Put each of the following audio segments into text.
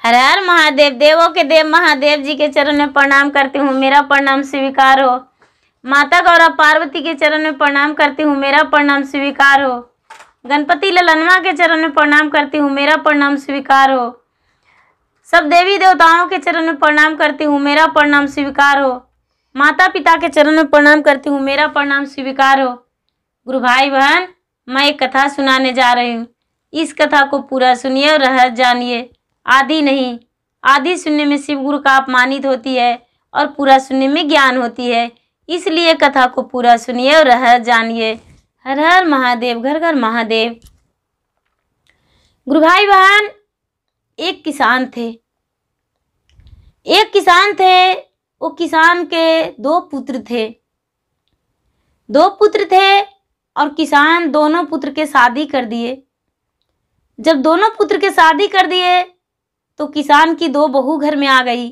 हर हर महादेव। देवों के देव महादेव जी के चरण में प्रणाम करती हूँ, मेरा प्रणाम स्वीकार हो। माता गौरा पार्वती के चरण में प्रणाम करती हूँ, मेरा प्रणाम स्वीकार हो। गणपति ललनवा के चरण में प्रणाम करती हूँ, मेरा प्रणाम स्वीकार हो। सब देवी देवताओं के चरण में प्रणाम करती हूँ, मेरा प्रणाम स्वीकार हो। माता पिता के चरण में प्रणाम करती हूँ, मेरा प्रणाम स्वीकार हो। गुरु भाई बहन, मैं एक कथा सुनाने जा रही हूँ। इस कथा को पूरा सुनिए और रहस्य जानिए। आधी नहीं, आधी सुनने में शिव गुरु का अपमानित होती है और पूरा सुनने में ज्ञान होती है। इसलिए कथा को पूरा सुनिए और रहस्य जानिए। हर हर महादेव, घर घर महादेव। गुरु भाई बहन, एक किसान थे। वो किसान के दो पुत्र थे और किसान दोनों पुत्र के शादी कर दिए। जब दोनों पुत्र के शादी कर दिए तो किसान की दो बहू घर में आ गई।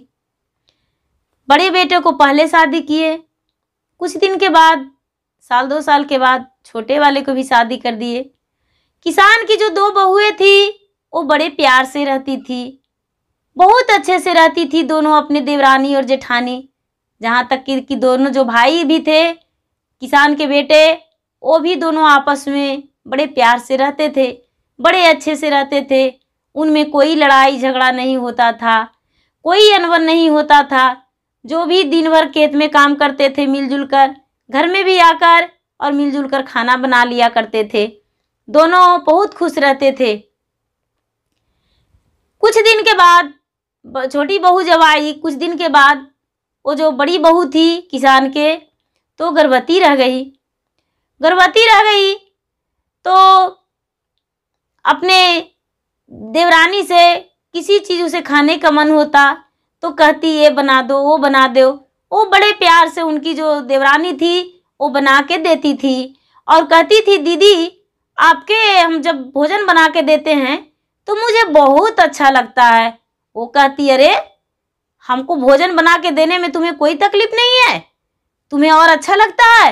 बड़े बेटे को पहले शादी किए, कुछ दिन के बाद, साल 2 साल के बाद छोटे वाले को भी शादी कर दिए। किसान की जो दो बहुएं थी वो बड़े प्यार से रहती थी, बहुत अच्छे से रहती थी दोनों, अपने देवरानी और जेठानी। जहाँ तक कि दोनों जो भाई भी थे किसान के बेटे, वो भी दोनों आपस में बड़े प्यार से रहते थे, बड़े अच्छे से रहते थे। उनमें कोई लड़ाई झगड़ा नहीं होता था, कोई अनबन नहीं होता था। जो भी दिन भर खेत में काम करते थे मिलजुल कर, घर में भी आकर और मिलजुल कर खाना बना लिया करते थे। दोनों बहुत खुश रहते थे। कुछ दिन के बाद छोटी बहू जब आई, कुछ दिन के बाद वो जो बड़ी बहू थी किसान के, तो गर्भवती रह गई। तो अपने देवरानी से किसी चीज़ उसे खाने का मन होता तो कहती ये बना दो, वो बना दो। वो बड़े प्यार से उनकी जो देवरानी थी वो बना के देती थी और कहती थी, दीदी आपके हम जब भोजन बना के देते हैं तो मुझे बहुत अच्छा लगता है। वो कहती, अरे हमको भोजन बना के देने में तुम्हें कोई तकलीफ नहीं है, तुम्हें और अच्छा लगता है?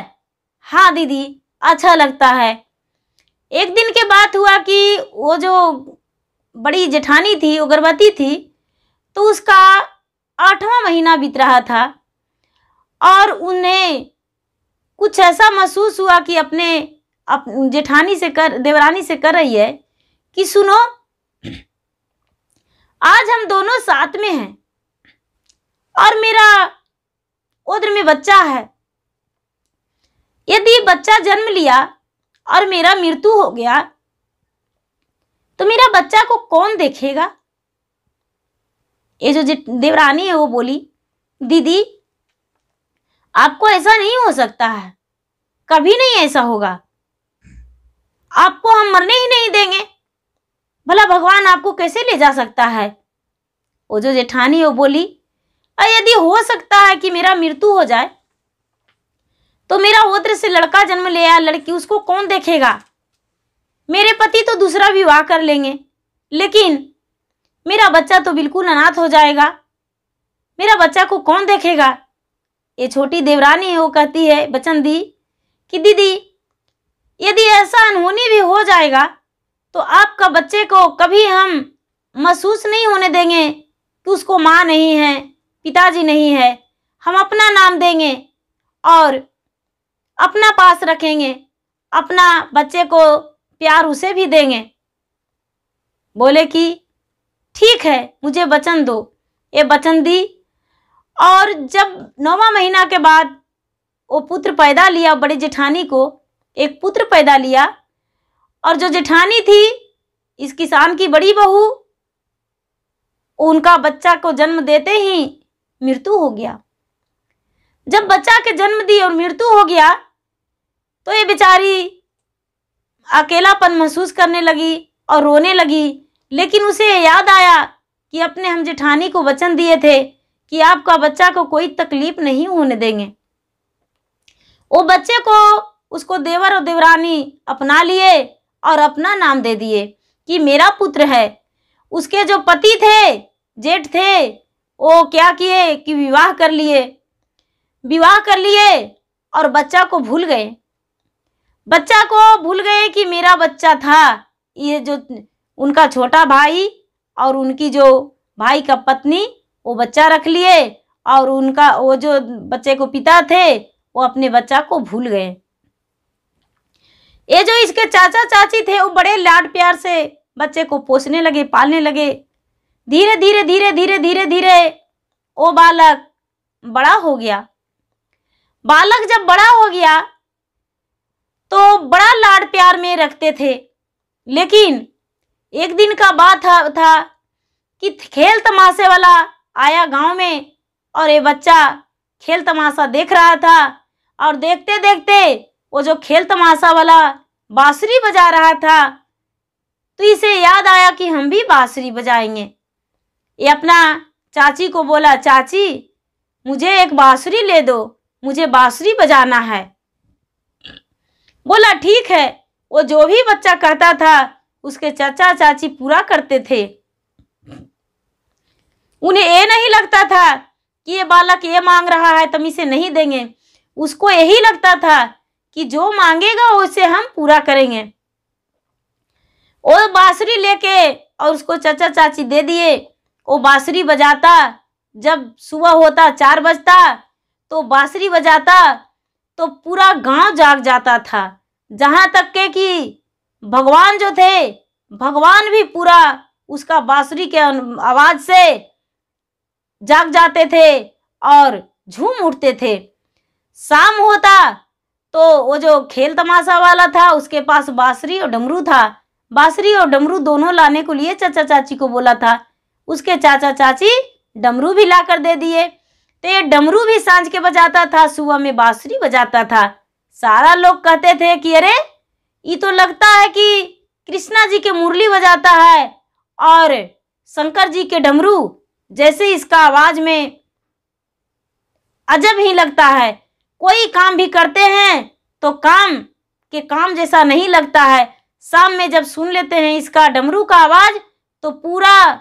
हाँ दीदी, अच्छा लगता है। एक दिन के बात हुआ कि वो जो बड़ी जेठानी थी वो गर्भवती थी, तो उसका 8वां महीना बीत रहा था और उन्हें कुछ ऐसा महसूस हुआ कि अपने जेठानी से देवरानी से कर रही है कि सुनो, आज हम दोनों साथ में हैं और मेरा उदर में बच्चा है। यदि बच्चा जन्म लिया और मेरा मृत्यु हो गया तो मेरा बच्चा को कौन देखेगा? ये जो देवरानी है वो बोली, दीदी आपको ऐसा नहीं हो सकता है, कभी नहीं ऐसा होगा। आपको हम मरने ही नहीं देंगे, भला भगवान आपको कैसे ले जा सकता है? वो जो जेठानी है वो बोली, यदि हो सकता है कि मेरा मृत्यु हो जाए तो मेरा उदर से लड़का जन्म ले आया, लड़की, उसको कौन देखेगा? मेरे पति तो दूसरा विवाह कर लेंगे, लेकिन मेरा बच्चा तो बिल्कुल अनाथ हो जाएगा। मेरा बच्चा को कौन देखेगा? ये छोटी देवरानी है वो कहती है, वचन दी कि दीदी यदि ऐसा अनहोनी भी हो जाएगा तो आपका बच्चे को कभी हम महसूस नहीं होने देंगे कि उसको माँ नहीं है, पिताजी नहीं है। हम अपना नाम देंगे और अपना पास रखेंगे, अपना बच्चे को प्यार उसे भी देंगे। बोले कि ठीक है, मुझे वचन दो। ये वचन दी और जब 9वां महीना के बाद वो पुत्र पैदा लिया, बड़े जेठानी को एक पुत्र पैदा लिया और जो जेठानी थी इस किसान की बड़ी बहू, उनका बच्चा को जन्म देते ही मृत्यु हो गया। जब बच्चा के जन्म दी और मृत्यु हो गया तो ये बेचारी अकेलापन महसूस करने लगी और रोने लगी। लेकिन उसे याद आया कि अपने हम जेठानी को वचन दिए थे कि आपका बच्चा को कोई तकलीफ नहीं होने देंगे। वो बच्चे को उसको देवर और देवरानी अपना लिए और अपना नाम दे दिए कि मेरा पुत्र है। उसके जो पति थे, जेठ थे, वो क्या किए कि विवाह कर लिए और बच्चा को भूल गए कि मेरा बच्चा था। ये जो उनका छोटा भाई और उनकी जो भाई का पत्नी वो बच्चा रख लिए और उनका वो जो बच्चे को पिता थे वो अपने बच्चा को भूल गए। ये जो इसके चाचा चाची थे वो बड़े लाड प्यार से बच्चे को पोसने लगे, पालने लगे। धीरे धीरे धीरे धीरे धीरे धीरे वो बालक बड़ा हो गया। बालक जब बड़ा हो गया तो बड़ा लाड प्यार में रखते थे। लेकिन एक दिन का बात था कि खेल तमाशे वाला आया गांव में और ये बच्चा खेल तमाशा देख रहा था और देखते देखते वो जो खेल तमाशा वाला बांसुरी बजा रहा था तो इसे याद आया कि हम भी बांसुरी बजाएंगे। ये अपना चाची को बोला, चाची मुझे एक बांसुरी ले दो, मुझे बांसुरी बजाना है। बोला ठीक है। वो जो भी बच्चा कहता था उसके चाचा चाची पूरा करते थे। उन्हें ये नहीं लगता था कि ये बालक ये मांग रहा है तो हम इसे नहीं देंगे। उसको यही लगता था कि जो मांगेगा उसे हम पूरा करेंगे। वो बांसुरी लेके और उसको चाचा चाची दे दिए। वो बांसुरी बजाता, जब सुबह होता 4 बजता तो बांसुरी बजाता तो पूरा गांव जाग जाता था। जहां तक के कि भगवान जो थे, भगवान भी पूरा उसका बांसुरी के आवाज से जाग जाते थे और झूम उठते थे। शाम होता तो वो जो खेल तमाशा वाला था उसके पास बांसुरी और डमरू था। बांसुरी और डमरू दोनों लाने को लिए चाचा चाची को बोला था। उसके चाचा चाची डमरू भी लाकर दे दिए। तो ये डमरू भी सांझ के बजाता था, सुबह में बांसुरी बजाता था। सारा लोग कहते थे कि अरे ये तो लगता है कि कृष्णा जी के मुरली बजाता है और शंकर जी के डमरू, जैसे इसका आवाज में अजब ही लगता है। कोई काम भी करते हैं तो काम जैसा नहीं लगता है। शाम में जब सुन लेते हैं इसका डमरू का आवाज तो पूरा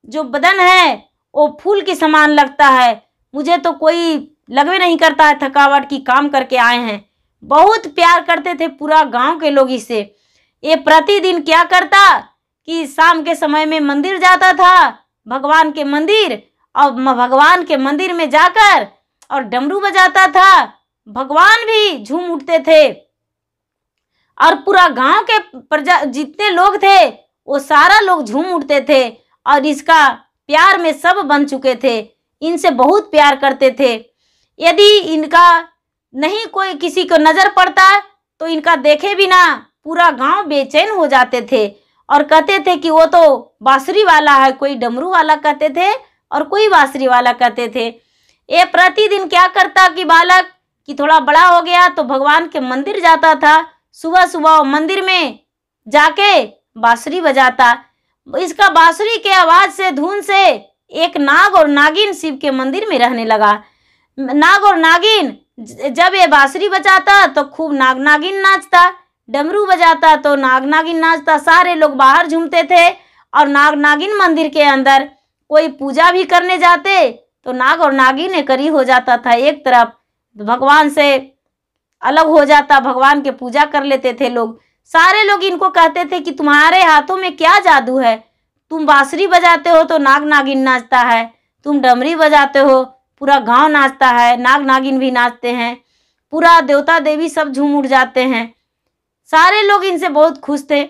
जो बदन है वो फूल के समान लगता है। मुझे तो कोई लगवे नहीं करता है थकावट की, काम करके आए हैं। बहुत प्यार करते थे पूरा गांव के लोग इसे। ये प्रतिदिन क्या करता कि शाम के समय में मंदिर जाता था, भगवान के मंदिर, और भगवान के मंदिर में जाकर और डमरू बजाता था। भगवान भी झूम उठते थे और पूरा गांव के जितने लोग थे वो सारा लोग झूम उठते थे और इसका प्यार में सब बन चुके थे। इनसे बहुत प्यार करते थे। यदि इनका नहीं कोई किसी को नजर पड़ता तो इनका देखे बिना पूरा गांव बेचैन हो जाते थे और कहते थे कि वो तो बांसुरी वाला है, कोई डमरू वाला कहते थे और कोई बांसुरी वाला कहते थे। ये प्रतिदिन क्या करता कि बालक कि थोड़ा बड़ा हो गया तो भगवान के मंदिर जाता था। सुबह सुबह मंदिर में जाके बांसुरी बजाता। इसका बांसुरी के आवाज से, धुन से एक नाग और नागिन शिव के मंदिर में रहने लगा। नाग और नागिन जब ये बांसुरी बजाता तो खूब नाग नागिन नाचता, डमरू बजाता तो नाग नागिन नाचता। सारे लोग बाहर झूमते थे और नाग नागिन मंदिर के अंदर कोई पूजा भी करने जाते तो नाग और नागिन एकरी हो जाता था। एक तरफ भगवान से अलग हो जाता, भगवान के पूजा कर लेते थे लोग। सारे लोग इनको कहते थे कि तुम्हारे हाथों में क्या जादू है, तुम बांसुरी बजाते हो तो नाग नागिन नाचता है, तुम डमरी बजाते हो पूरा गांव नाचता है, नाग नागिन भी नाचते हैं, पूरा देवता देवी सब झूम उठ जाते हैं। सारे लोग इनसे बहुत खुश थे।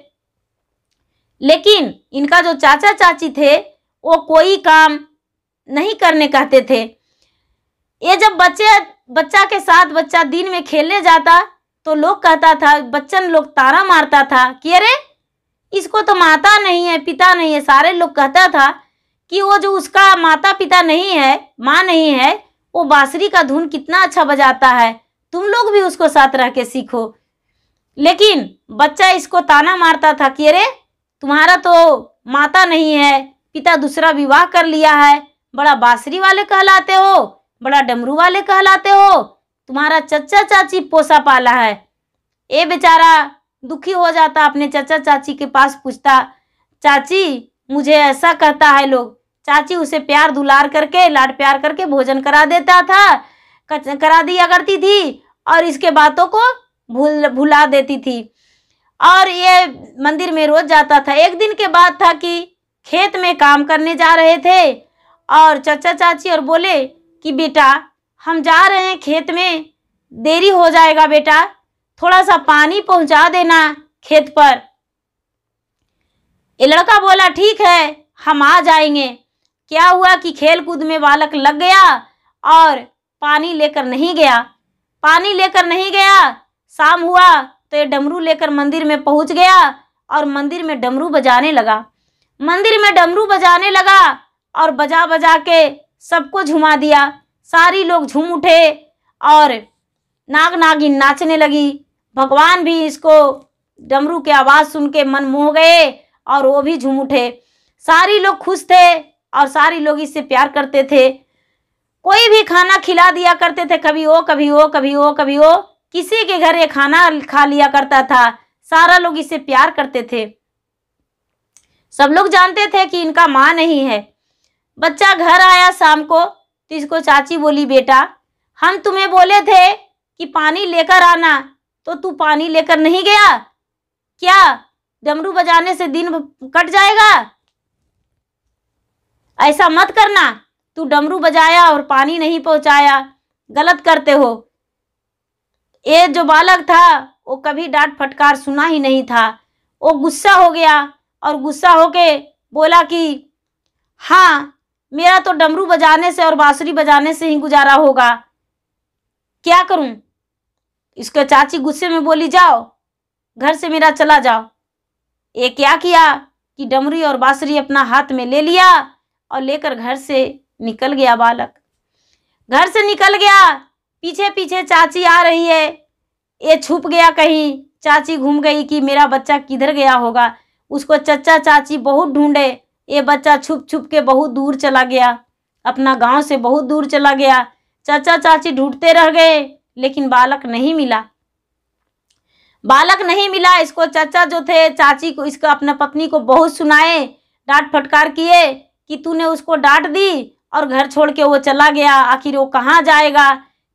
लेकिन इनका जो चाचा चाची थे वो कोई काम नहीं करने कहते थे। ये जब बच्चा के साथ बच्चा दिन में खेलने जाता तो लोग कहता था, बच्चन लोग ताना मारता था कि अरे इसको तो माता नहीं है, पिता नहीं है। सारे लोग कहता था कि वो जो उसका माता पिता नहीं है, माँ नहीं है, वो बांसुरी का धुन कितना अच्छा बजाता है, तुम लोग भी उसको साथ रह के सीखो। लेकिन बच्चा इसको ताना मारता था कि अरे तुम्हारा तो माता नहीं है, पिता दूसरा विवाह कर लिया है, बड़ा बांसुरी वाले कहलाते हो, बड़ा डमरू वाले कहलाते हो, तुम्हारा चचा चाची पोसा पाला है। ये बेचारा दुखी हो जाता, अपने चचा चाची के पास पूछता, चाची मुझे ऐसा कहता है लोग। चाची उसे प्यार दुलार करके, लाड प्यार करके भोजन करा देता था, करा दिया करती थी और इसके बातों को भुला देती थी। और ये मंदिर में रोज जाता था। एक दिन के बाद था कि खेत में काम करने जा रहे थे और चाचा चाची और बोले कि बेटा हम जा रहे हैं खेत में, देरी हो जाएगा बेटा, थोड़ा सा पानी पहुंचा देना खेत पर। ये लड़का बोला ठीक है हम आ जाएंगे। क्या हुआ कि खेल कूद में बालक लग गया और पानी लेकर नहीं गया। पानी लेकर नहीं गया, शाम हुआ तो ये डमरू लेकर मंदिर में पहुंच गया और मंदिर में डमरू बजाने लगा। मंदिर में डमरू बजाने लगा और बजा बजा के सबको झुमा दिया। सारी लोग झूम उठे और नाग नागिन नाचने लगी। भगवान भी इसको डमरू की आवाज़ सुन के मन मोह गए और वो भी झूम उठे। सारी लोग खुश थे और सारी लोग इससे प्यार करते थे। कोई भी खाना खिला दिया करते थे, कभी वो कभी वो कभी वो कभी वो, किसी के घर ये खाना खा लिया करता था। सारा लोग इससे प्यार करते थे। सब लोग जानते थे कि इनका माँ नहीं है। बच्चा घर आया शाम को तो इसको चाची बोली बेटा हम तुम्हें बोले थे कि पानी लेकर आना, तो तू पानी लेकर नहीं गया क्या? डमरू बजाने से दिन कट जाएगा? ऐसा मत करना, तू डमरू बजाया और पानी नहीं पहुंचाया, गलत करते हो। ये जो बालक था वो कभी डांट फटकार सुना ही नहीं था। वो गुस्सा हो गया और गुस्सा होके बोला कि हाँ मेरा तो डमरू बजाने से और बांसुरी बजाने से ही गुजारा होगा, क्या करूं? इसके चाची गुस्से में बोली जाओ घर से मेरा चला जाओ। ये क्या किया कि डमरू और बांसुरी अपना हाथ में ले लिया और लेकर घर से निकल गया। बालक घर से निकल गया, पीछे पीछे चाची आ रही है। ये छुप गया कहीं, चाची घूम गई कि मेरा बच्चा किधर गया होगा। उसको चचा चाची बहुत ढूंढे, ये बच्चा छुप छुप के बहुत दूर चला गया, अपना गांव से बहुत दूर चला गया। चचा चाची ढूंढते रह गए लेकिन बालक नहीं मिला। बालक नहीं मिला। इसको चचा जो थे चाची को, इसका अपना पत्नी को बहुत सुनाए, डांट फटकार किए कि तूने उसको डांट दी और घर छोड़ के वो चला गया, आखिर वो कहाँ जाएगा,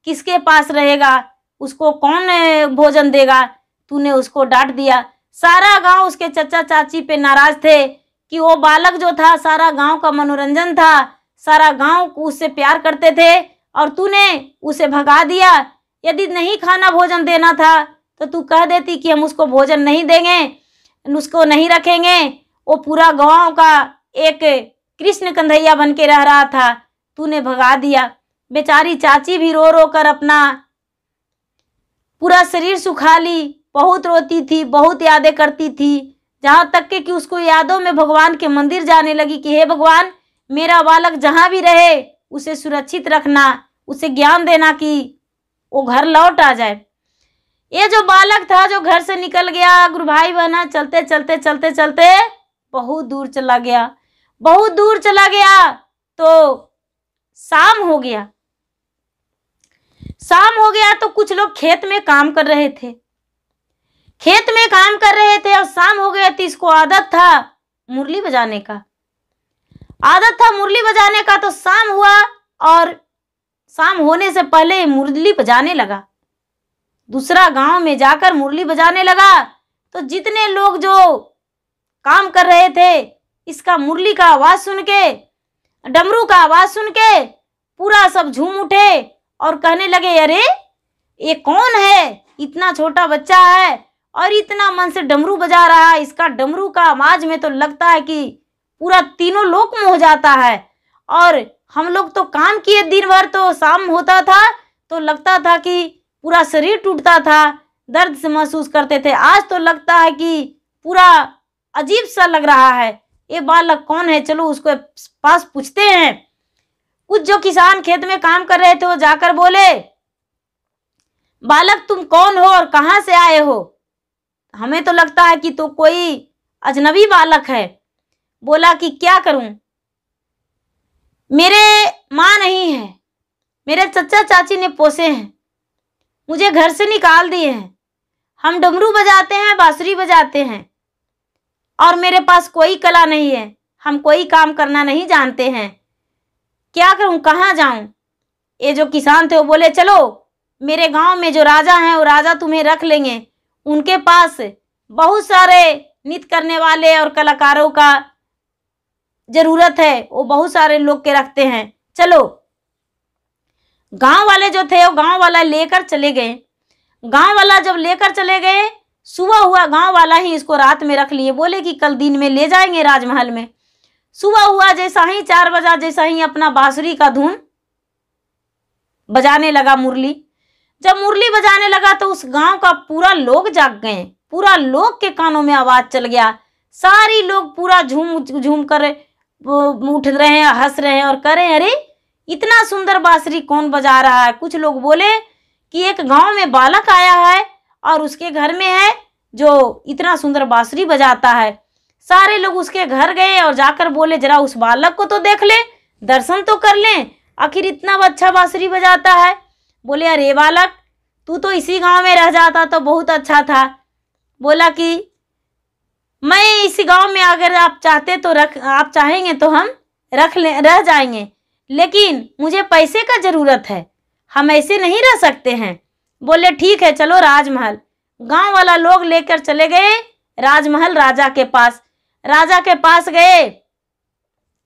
किसके पास रहेगा, उसको कौन भोजन देगा, तूने उसको डांट दिया। सारा गांव उसके चचा चाची पे नाराज थे कि वो बालक जो था सारा गांव का मनोरंजन था, सारा गांव उससे प्यार करते थे और तूने उसे भगा दिया। यदि नहीं खाना भोजन देना था तो तू कह देती कि हम उसको भोजन नहीं देंगे, उसको नहीं रखेंगे। वो पूरा गांव का एक कृष्ण कन्हैया बन के रह रहा था, तूने भगा दिया। बेचारी चाची भी रो रो कर अपना पूरा शरीर सुखा ली, बहुत रोती थी, बहुत यादें करती थी, जहाँ तक कि उसको यादों में भगवान के मंदिर जाने लगी कि हे भगवान मेरा बालक जहाँ भी रहे उसे सुरक्षित रखना, उसे ज्ञान देना कि वो घर लौट आ जाए। ये जो बालक था जो घर से निकल गया, गुरु भाई बहना, चलते चलते चलते चलते बहुत दूर चला गया। बहुत दूर चला गया तो शाम हो गया। शाम हो गया तो कुछ लोग खेत में काम कर रहे थे। खेत में काम कर रहे थे और शाम हो गया तो इसको आदत था मुरली बजाने का। आदत था मुरली बजाने का। तो शाम हुआ और शाम होने से पहले मुरली बजाने लगा। दूसरा गांव में जाकर मुरली बजाने लगा। तो जितने लोग जो काम कर रहे थे इसका मुरली का आवाज सुन के, डमरू का आवाज सुन के पूरा सब झूम उठे और कहने लगे अरे ये कौन है, इतना छोटा बच्चा है और इतना मन से डमरू बजा रहा है। इसका डमरू का आवाज में तो लगता है कि पूरा तीनों लोक मोह जाता है। और हम लोग तो काम किए दिन भर, तो शाम होता था तो लगता था कि पूरा शरीर टूटता था, दर्द से महसूस करते थे। आज तो लगता है कि पूरा अजीब सा लग रहा है। ये बालक कौन है, चलो उसको पास पूछते हैं। कुछ जो किसान खेत में काम कर रहे थे वो जाकर बोले बालक तुम कौन हो और कहाँ से आए हो? हमें तो लगता है कि तो कोई अजनबी बालक है। बोला कि क्या करूं, मेरे माँ नहीं है, मेरे चचा चाची ने पोसे हैं, मुझे घर से निकाल दिए हैं। हम डमरू बजाते हैं, बांसुरी बजाते हैं और मेरे पास कोई कला नहीं है, हम कोई काम करना नहीं जानते हैं। क्या करूं, कहाँ जाऊं? ये जो किसान थे वो बोले चलो मेरे गांव में जो राजा हैं वो राजा तुम्हें रख लेंगे, उनके पास बहुत सारे नृत्य करने वाले और कलाकारों का जरूरत है, वो बहुत सारे लोग के रखते हैं, चलो। गांव वाले जो थे वो गांव वाला लेकर चले गए। गांव वाला जब लेकर चले गए, सुबह हुआ, गांव वाला ही इसको रात में रख लिए, बोले कि कल दिन में ले जाएंगे राजमहल में। सुबह हुआ, जैसा ही 4 बजा, जैसा ही अपना बांसुरी का धुन बजाने लगा, मुरली। जब मुरली बजाने लगा तो उस गांव का पूरा लोग जाग गए, पूरा लोग के कानों में आवाज चल गया। सारी लोग पूरा झूम झूम कर उठ रहे हैं, हंस रहे हैं और कह रहे हैं, अरे इतना सुंदर बांसुरी कौन बजा रहा है। कुछ लोग बोले कि एक गांव में बालक आया है और उसके घर में है जो इतना सुंदर बांसुरी बजाता है। सारे लोग उसके घर गए और जाकर बोले, जरा उस बालक को तो देख ले, दर्शन तो कर लें, आखिर इतना अच्छा बांसुरी बजाता है। बोले, अरे बालक, तू तो इसी गांव में रह जाता तो बहुत अच्छा था। बोला कि मैं इस गांव में अगर आप चाहते तो आप चाहेंगे तो हम रह जाएंगे, लेकिन मुझे पैसे का जरूरत है, हम ऐसे नहीं रह सकते हैं। बोले, ठीक है, चलो राजमहल। गांव वाला लोग लेकर चले गए राजमहल, राजा के पास। राजा के पास गए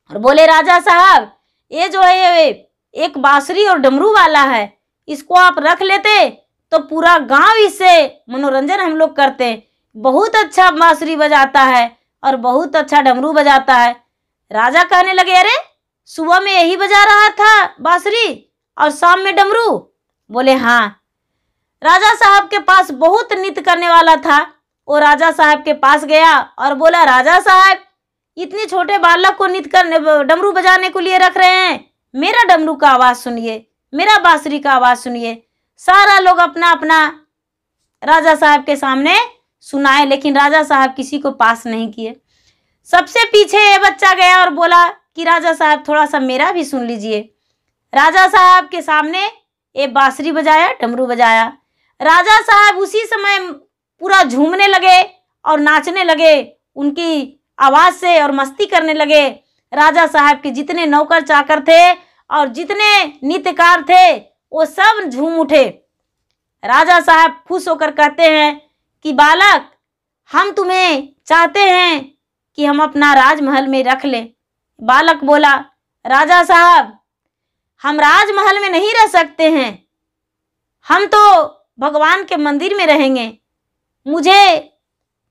और बोले, राजा साहब, ये जो है ये एक बांसुरी और डमरू वाला है, इसको आप रख लेते तो पूरा गांव इससे मनोरंजन हम लोग करते। बहुत अच्छा बांसुरी बजाता है और बहुत अच्छा डमरू बजाता है। राजा कहने लगे, अरे सुबह में यही बजा रहा था बांसुरी और शाम में डमरू। बोले, हाँ। राजा साहब के पास बहुत नृत्य करने वाला था, वो राजा साहब के पास गया और बोला, राजा साहब, इतने छोटे बालक को नृत्य करने, डमरू बजाने को लिए रख रहे हैं, मेरा डमरू का आवाज सुनिए, मेरा बांसुरी का आवाज सुनिए। सारा लोग अपना अपना राजा साहब के सामने सुनाए, लेकिन राजा साहब किसी को पास नहीं किए। सबसे पीछे ये बच्चा गया और बोला कि राजा साहब, थोड़ा सा मेरा भी सुन लीजिए। राजा साहब के सामने ये बांसुरी बजाया, डमरू बजाया। राजा साहब उसी समय पूरा झूमने लगे और नाचने लगे उनकी आवाज से और मस्ती करने लगे। राजा साहब के जितने नौकर चाकर थे और जितने नृत्यकार थे वो सब झूम उठे। राजा साहब खुश होकर कहते हैं कि बालक, हम तुम्हें चाहते हैं कि हम अपना राजमहल में रख लें। बालक बोला, राजा साहब, हम राजमहल में नहीं रह सकते हैं, हम तो भगवान के मंदिर में रहेंगे, मुझे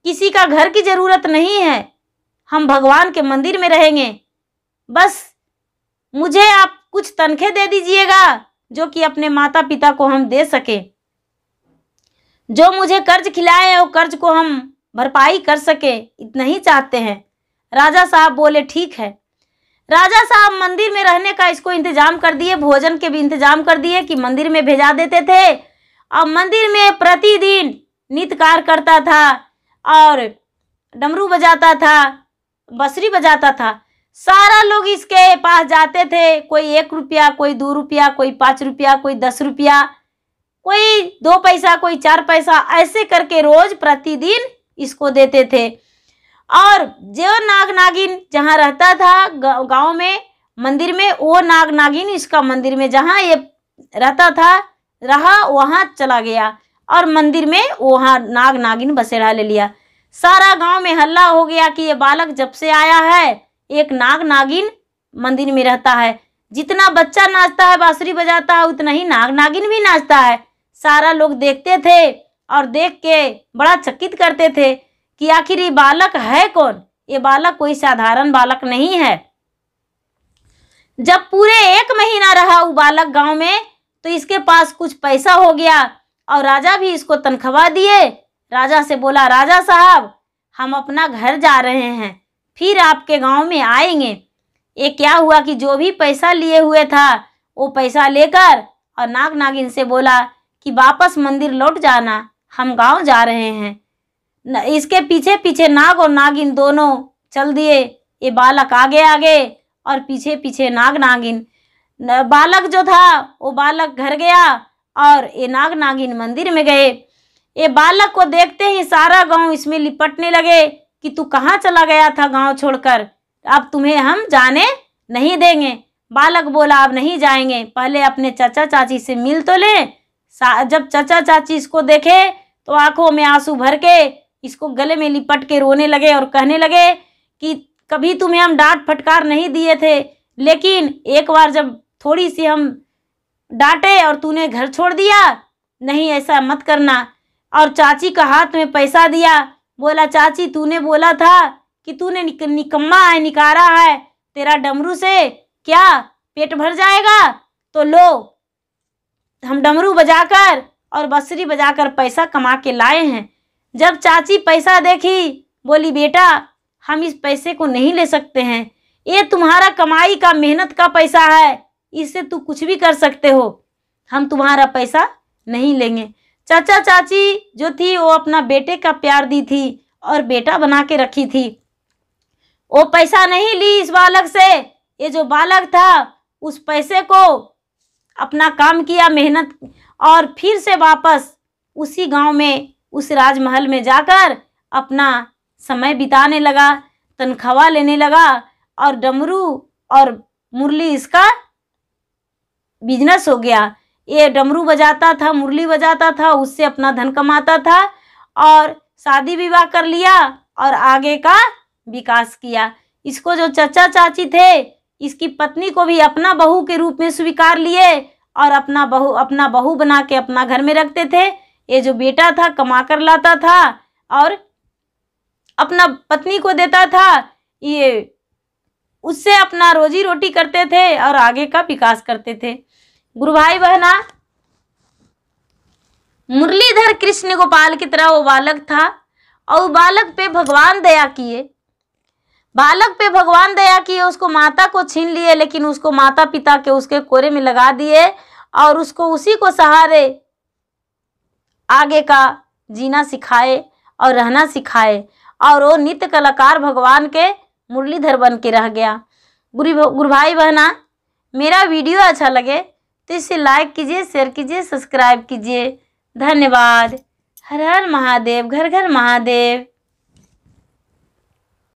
किसी का घर की जरूरत नहीं है, हम भगवान के मंदिर में रहेंगे। बस मुझे आप कुछ तनख्वाह दे दीजिएगा जो कि अपने माता पिता को हम दे सके, जो मुझे कर्ज खिलाए हैं वो कर्ज को हम भरपाई कर सके, इतना ही चाहते हैं। राजा साहब बोले, ठीक है। राजा साहब मंदिर में रहने का इसको इंतजाम कर दिए, भोजन के भी इंतजाम कर दिए कि मंदिर में भेजा देते थे। और मंदिर में प्रतिदिन नृत्यकार करता था और डमरू बजाता था, बांसुरी बजाता था। सारा लोग इसके पास जाते थे, कोई 1 रुपया, कोई 2 रुपया, कोई 5 रुपया, कोई 10 रुपया, कोई 2 पैसा, कोई 4 पैसा, ऐसे करके रोज प्रतिदिन इसको देते थे। और जो नाग नागिन जहाँ रहता था गांव में, मंदिर में, वो नाग नागिन इसका मंदिर में जहाँ ये रहता था रहा, वहाँ चला गया और मंदिर में वहाँ नाग नागिन बसेरा ले लिया। सारा गांव में हल्ला हो गया कि ये बालक जब से आया है एक नाग नागिन मंदिर में रहता है। जितना बच्चा नाचता है, बांसुरी बजाता है, उतना ही नाग नागिन भी नाचता है। सारा लोग देखते थे और देख के बड़ा चकित करते थे कि आखिर ये बालक है कौन। ये बालक कोई साधारण बालक नहीं है। जब पूरे 1 महीना रहा वो बालक गांव में, तो इसके पास कुछ पैसा हो गया और राजा भी इसको तनख्वाह दिए। राजा से बोला, राजा साहब, हम अपना घर जा रहे हैं, फिर आपके गांव में आएंगे। ये क्या हुआ कि जो भी पैसा लिए हुए था वो पैसा लेकर और नाग नागिन से बोला कि वापस मंदिर लौट जाना, हम गांव जा रहे हैं। इसके पीछे पीछे नाग और नागिन दोनों चल दिए। ये बालक आगे आगे और पीछे पीछे नाग नागिन। बालक जो था वो बालक घर गया और ये नाग नागिन मंदिर में गए। ये बालक को देखते ही सारा गांव इसमें लिपटने लगे कि तू कहाँ चला गया था गांव छोड़कर, अब तुम्हें हम जाने नहीं देंगे। बालक बोला, अब नहीं जाएंगे, पहले अपने चाचा चाची से मिल तो ले। जब चाचा चाची इसको देखे तो आंखों में आंसू भर के इसको गले में लिपट के रोने लगे और कहने लगे कि कभी तुम्हें हम डांट फटकार नहीं दिए थे, लेकिन एक बार जब थोड़ी सी हम डांटे और तूने घर छोड़ दिया, नहीं ऐसा मत करना। और चाची का हाथ में पैसा दिया, बोला चाची तूने बोला था कि तूने निकम्मा है, निकारा है, तेरा डमरू से क्या पेट भर जाएगा, तो लो हम डमरू बजाकर और बांसुरी बजाकर पैसा कमा के लाए हैं। जब चाची पैसा देखी, बोली बेटा हम इस पैसे को नहीं ले सकते हैं, ये तुम्हारा कमाई का मेहनत का पैसा है, इससे तू कुछ भी कर सकते हो, हम तुम्हारा पैसा नहीं लेंगे। चाचा चाची जो थी वो अपना बेटे का प्यार दी थी और बेटा बना के रखी थी, वो पैसा नहीं ली इस बालक से। ये जो बालक था उस पैसे को अपना काम किया, मेहनत, और फिर से वापस उसी गांव में उस राजमहल में जाकर अपना समय बिताने लगा, तनख्वाह लेने लगा और डमरू और मुरली इसका बिजनेस हो गया। ये डमरू बजाता था, मुरली बजाता था, उससे अपना धन कमाता था और शादी विवाह कर लिया और आगे का विकास किया। इसको जो चाचा चाची थे, इसकी पत्नी को भी अपना बहू के रूप में स्वीकार लिए और अपना बहू बना के अपना घर में रखते थे। ये जो बेटा था कमा कर लाता था और अपना पत्नी को देता था, ये उससे अपना रोजी रोटी करते थे और आगे का विकास करते थे। गुरु भाई बहना, मुरलीधर कृष्ण गोपाल की तरह वो बालक था और बालक पे भगवान दया किए। बालक पे भगवान दया किए, उसको माता को छीन लिए, लेकिन उसको माता पिता के उसके कोरे में लगा दिए और उसको उसी को सहारे आगे का जीना सिखाए और रहना सिखाए और वो नित्य कलाकार भगवान के मुरलीधर बन के रह गया। गुरु भाई बहना, मेरा वीडियो अच्छा लगे तो इसे लाइक कीजिए, शेयर कीजिए, सब्सक्राइब कीजिए। धन्यवाद। हर हर महादेव, घर घर महादेव।